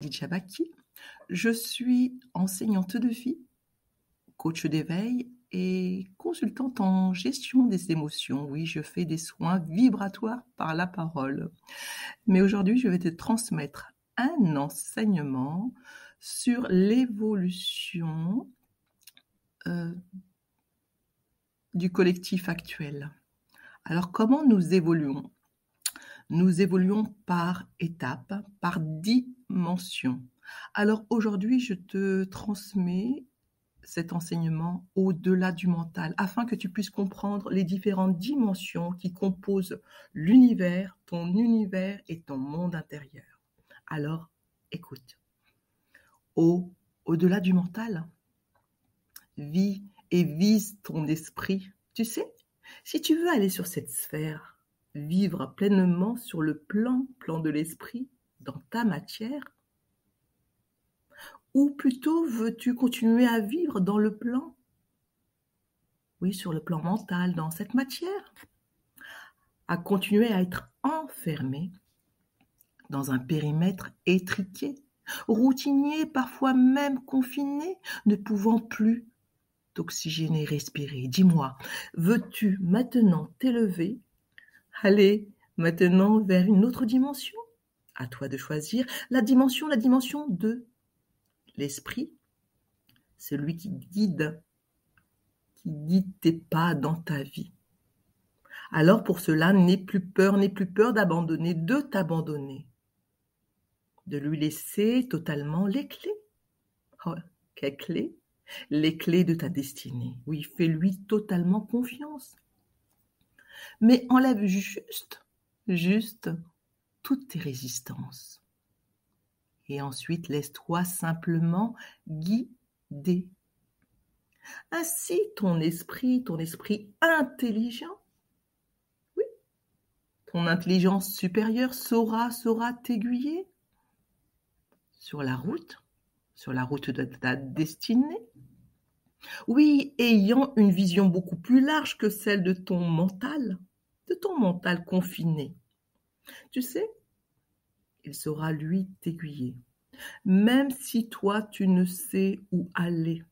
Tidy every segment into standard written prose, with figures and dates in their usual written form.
Djabaki. Je suis enseignante de vie, coach d'éveil et consultante en gestion des émotions. Oui, je fais des soins vibratoires par la parole. Mais aujourd'hui, je vais te transmettre un enseignement sur l'évolution du collectif actuel. Alors, comment nous évoluons ? Nous évoluons par étapes, par dimensions. Alors aujourd'hui, je te transmets cet enseignement au-delà du mental, afin que tu puisses comprendre les différentes dimensions qui composent l'univers, ton univers et ton monde intérieur. Alors, écoute. Au-delà du mental, vis et vise ton esprit. Tu sais, si tu veux aller sur cette sphère, vivre pleinement sur le plan de l'esprit, dans ta matière, ou plutôt veux-tu continuer à vivre dans le plan, oui, sur le plan mental, dans cette matière, à continuer à être enfermé dans un périmètre étriqué, routinier, parfois même confiné, ne pouvant plus t'oxygéner, respirer. Dis-moi, veux-tu maintenant t'élever, aller maintenant vers une autre dimension ? À toi de choisir la dimension de l'esprit, celui qui guide tes pas dans ta vie. Alors pour cela, n'aie plus peur d'abandonner, de t'abandonner, de lui laisser totalement les clés. Oh, quelles clés ? Les clés de ta destinée. Oui, fais-lui totalement confiance. Mais enlève juste toutes tes résistances. Et ensuite, laisse-toi simplement guider. Ainsi, ton esprit intelligent, oui, ton intelligence supérieure saura t'aiguiller sur la route de ta destinée. Oui, ayant une vision beaucoup plus large que celle de ton mental confiné. Tu sais, il saura lui t'aiguiller, même si toi tu ne sais où aller.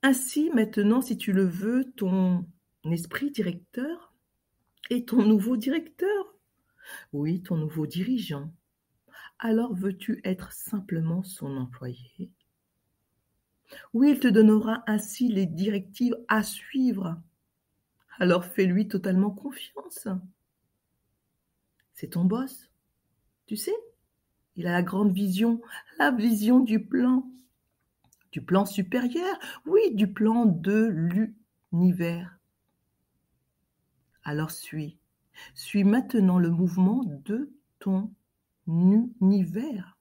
Ainsi, maintenant, si tu le veux, ton esprit directeur est ton nouveau directeur. Oui, ton nouveau dirigeant. Alors veux-tu être simplement son employé ? Oui, il te donnera ainsi les directives à suivre. Alors fais-lui totalement confiance. C'est ton boss. Tu sais, il a la grande vision, la vision du plan supérieur, oui, du plan de l'univers. Alors suis maintenant le mouvement de ton univers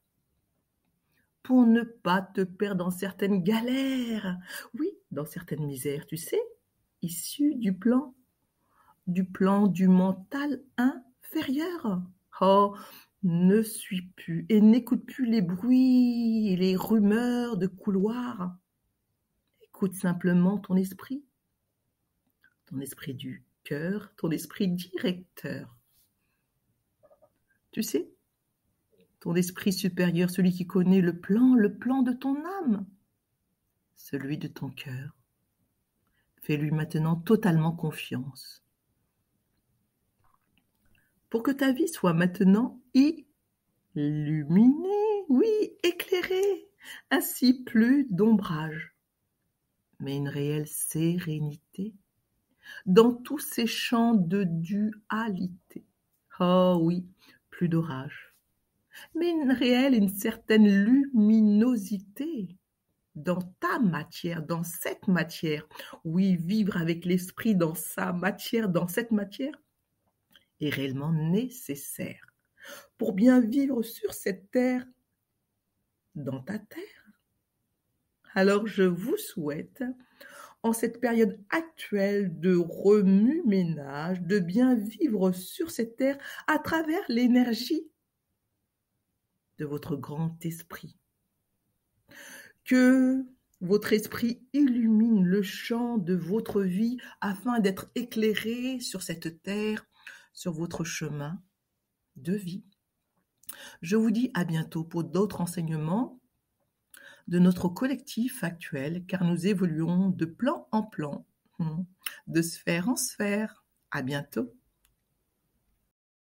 pour ne pas te perdre dans certaines galères, oui, dans certaines misères, tu sais, issues du plan du mental inférieur. Oh, ne suis plus et n'écoute plus les bruits et les rumeurs de couloirs. Écoute simplement ton esprit du cœur, ton esprit directeur. Tu sais, ton esprit supérieur, celui qui connaît le plan de ton âme, celui de ton cœur. Fais-lui maintenant totalement confiance. Pour que ta vie soit maintenant illuminée, oui, éclairée, ainsi plus d'ombrage, mais une réelle sérénité dans tous ces champs de dualité. Oh oui, plus d'orage, mais une certaine luminosité dans ta matière, dans cette matière. Oui, vivre avec l'esprit dans sa matière, dans cette matière, est réellement nécessaire pour bien vivre sur cette terre, dans ta terre. Alors je vous souhaite, en cette période actuelle de remue-ménage, de bien vivre sur cette terre à travers l'énergie de votre grand esprit. Que votre esprit illumine le champ de votre vie afin d'être éclairé sur cette terre, sur votre chemin de vie. Je vous dis à bientôt pour d'autres enseignements de notre collectif actuel, car nous évoluons de plan en plan, de sphère en sphère. À bientôt.